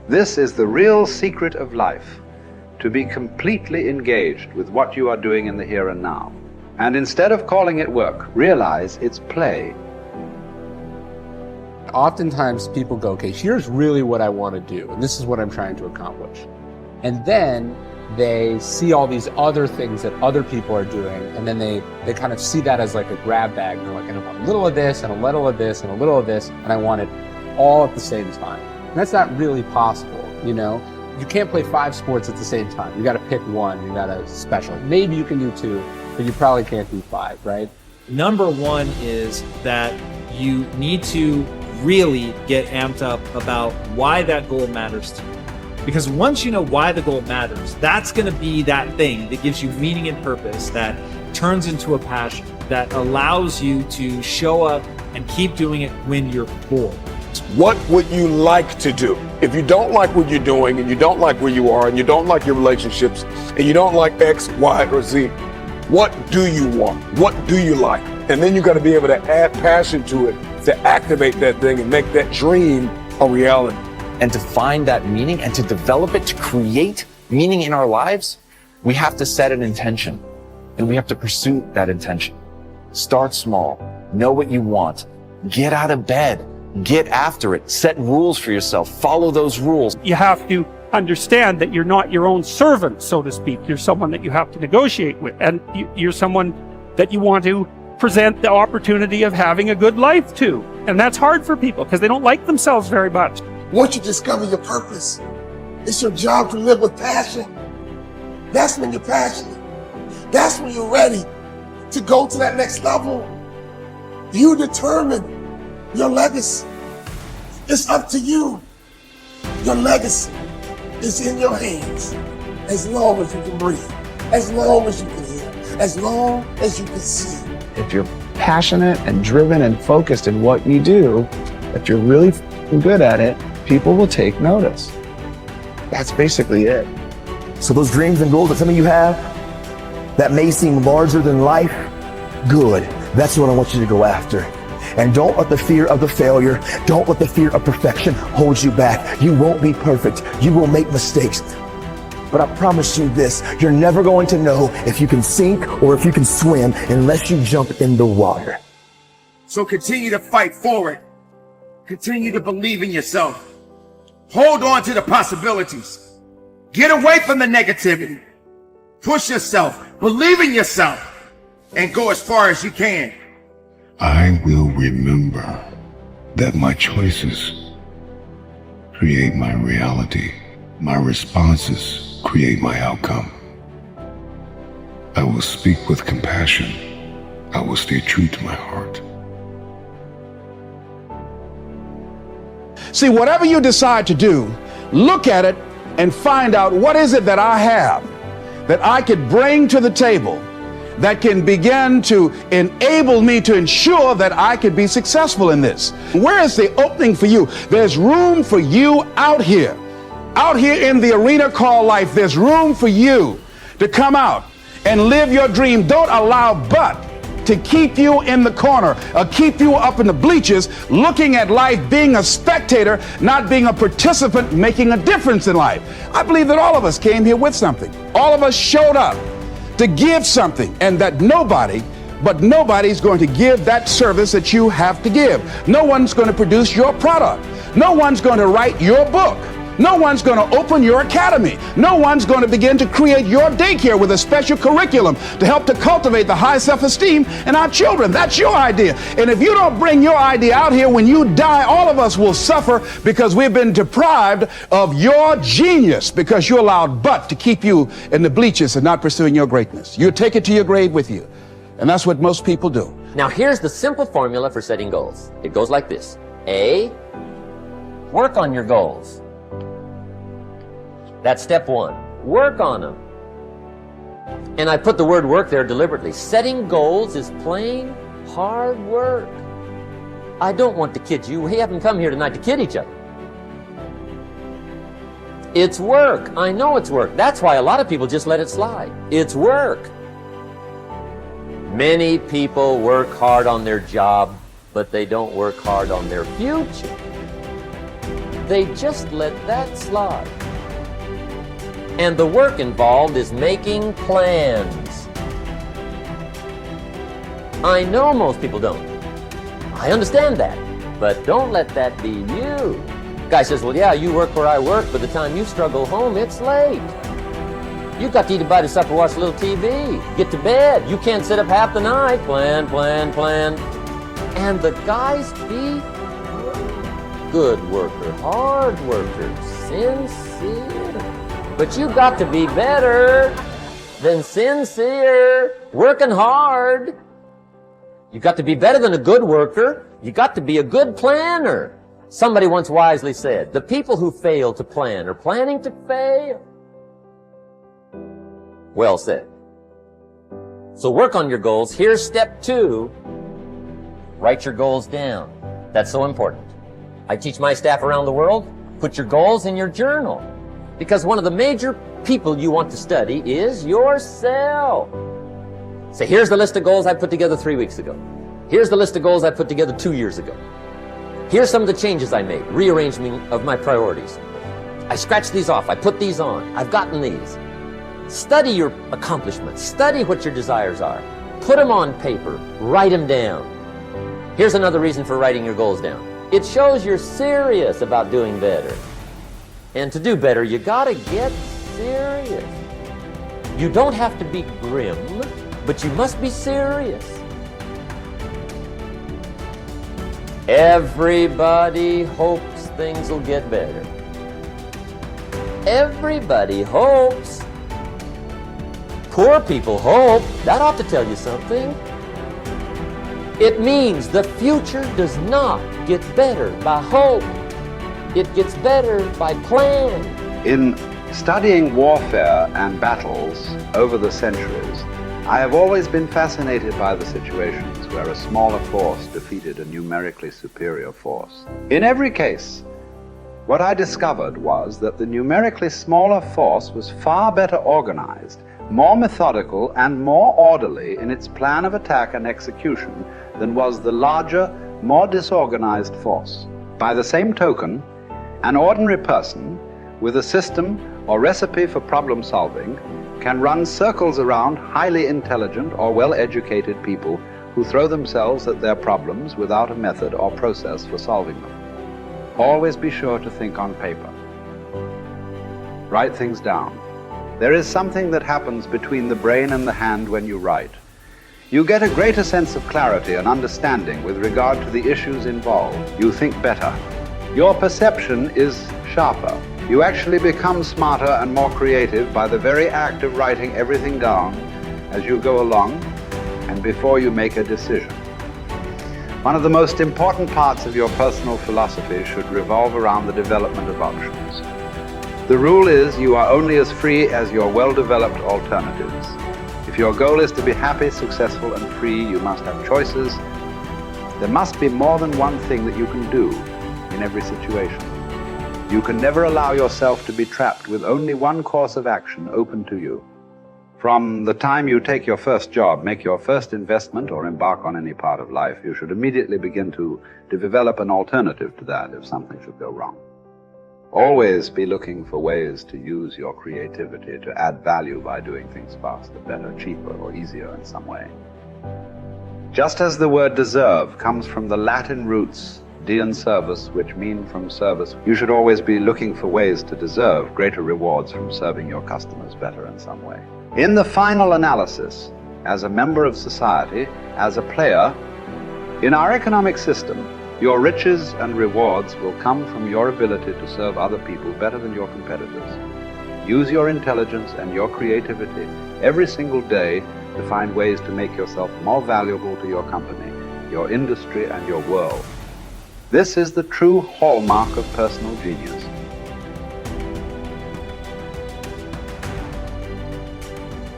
This is the real secret of life, to be completely engaged with what you are doing in the here and now. And instead of calling it work, realize it's play. Oftentimes people go, okay, here's really what I want to do, and this is what I'm trying to accomplish. And then they see all these other things that other people are doing, and then they kind of see that as like a grab bag. And they're like, I want a little of this, and a little of this, and a little of this, and I want it all at the same time. And that's not really possible, you know? You can't play 5 sports at the same time. You got to pick one, you got to special. Maybe you can do 2, but you probably can't do 5, right? Number 1 is that you need to really get amped up about why that goal matters to you. Because once you know why the goal matters, that's going to be that thing that gives you meaning and purpose, that turns into a passion, that allows you to show up and keep doing it when you're bored. What would you like to do? If you don't like what you're doing, and you don't like where you are, and you don't like your relationships, and you don't like X, Y, or Z, what do you want? What do you like? And then you got to be able to add passion to it to activate that thing and make that dream a reality. And to find that meaning and to develop it, to create meaning in our lives, we have to set an intention and we have to pursue that intention. Start small, know what you want, get out of bed, get after it, set rules for yourself, follow those rules. You have to understand that you're not your own servant, so to speak. You're someone that you have to negotiate with, and you're someone that you want to present the opportunity of having a good life to. And that's hard for people because they don't like themselves very much. Once you discover your purpose, it's your job to live with passion. That's when you're passionate. That's when you're ready to go to that next level. You determine your legacy. It's up to you. Your legacy is in your hands. As long as you can breathe, as long as you can hear, as long as you can see. If you're passionate and driven and focused in what you do, if you're really good at it, people will take notice. That's basically it. So those dreams and goals that some of you have that may seem larger than life, good. That's what I want you to go after. And don't let the fear of the failure, don't let the fear of perfection hold you back. You won't be perfect. You will make mistakes. But I promise you this, you're never going to know if you can sink or if you can swim unless you jump in the water. So continue to fight forward. Continue to believe in yourself. Hold on to the possibilities. Get away from the negativity. Push yourself, believe in yourself, and go as far as you can. I will remember that my choices create my reality. My responses create my outcome. I will speak with compassion. I will stay true to my heart. See, whatever you decide to do, look at it and find out what is it that I have that I could bring to the table that can begin to enable me to ensure that I could be successful in this. Where is the opening for you? There's room for you out here in the arena called life. There's room for you to come out and live your dream. Don't allow but to keep you in the corner or keep you up in the bleachers looking at life, being a spectator, not being a participant, making a difference in life. I believe that all of us came here with something. All of us showed up to give something, and that nobody's going to give that service that you have to give. No one's going to produce your product. No one's going to write your book. No one's going to open your academy. No one's going to begin to create your daycare with a special curriculum to help to cultivate the high self-esteem in our children. That's your idea. And if you don't bring your idea out here, when you die, all of us will suffer because we've been deprived of your genius because you allowed but to keep you in the bleachers and not pursuing your greatness. You take it to your grave with you. And that's what most people do. Now here's the simple formula for setting goals. It goes like this. A, work on your goals. That's step 1. Work on them. And I put the word work there deliberately. Setting goals is plain hard work. I don't want to kid you. We haven't come here tonight to kid each other. It's work. I know it's work. That's why a lot of people just let it slide. It's work. Many people work hard on their job, but they don't work hard on their future. They just let that slide. And the work involved is making plans. I know most people don't. I understand that. But don't let that be you. Guy says, well, yeah, you work where I work. By the time you struggle home, it's late. You've got to eat a bite of supper, watch a little TV, get to bed. You can't sit up half the night. Plan, plan, plan. And the guys be good worker, hard worker, sincere. But you've got to be better than sincere, working hard. You've got to be better than a good worker. You've got to be a good planner. Somebody once wisely said, the people who fail to plan are planning to fail. Well said. So work on your goals. Here's step 2. Write your goals down. That's so important. I teach my staff around the world, put your goals in your journal. Because one of the major people you want to study is yourself. So here's the list of goals I put together 3 weeks ago. Here's the list of goals I put together 2 years ago. Here's some of the changes I made, rearrangement of my priorities. I scratched these off, I put these on, I've gotten these. Study your accomplishments, study what your desires are. Put them on paper, write them down. Here's another reason for writing your goals down. It shows you're serious about doing better. And to do better, you gotta get serious. You don't have to be grim, but you must be serious. Everybody hopes things will get better. Everybody hopes. Poor people hope. That ought to tell you something. It means the future does not get better by hope. It gets better by plan. In studying warfare and battles over the centuries, I have always been fascinated by the situations where a smaller force defeated a numerically superior force. In every case, what I discovered was that the numerically smaller force was far better organized, more methodical, and more orderly in its plan of attack and execution than was the larger, more disorganized force. By the same token, an ordinary person with a system or recipe for problem solving can run circles around highly intelligent or well-educated people who throw themselves at their problems without a method or process for solving them. Always be sure to think on paper. Write things down. There is something that happens between the brain and the hand when you write. You get a greater sense of clarity and understanding with regard to the issues involved. You think better. Your perception is sharper. You actually become smarter and more creative by the very act of writing everything down as you go along and before you make a decision. One of the most important parts of your personal philosophy should revolve around the development of options. The rule is you are only as free as your well-developed alternatives. If your goal is to be happy, successful, and free, you must have choices. There must be more than one thing that you can do in every situation. You can never allow yourself to be trapped with only one course of action open to you. From the time you take your first job, make your first investment, or embark on any part of life, you should immediately begin to develop an alternative to that if something should go wrong. Always be looking for ways to use your creativity to add value by doing things faster, better, cheaper, or easier in some way. Just as the word deserve comes from the Latin roots de and servus, which mean from service, you should always be looking for ways to deserve greater rewards from serving your customers better in some way. In the final analysis, as a member of society, as a player, in our economic system, your riches and rewards will come from your ability to serve other people better than your competitors. Use your intelligence and your creativity every single day to find ways to make yourself more valuable to your company, your industry, and your world. This is the true hallmark of personal genius.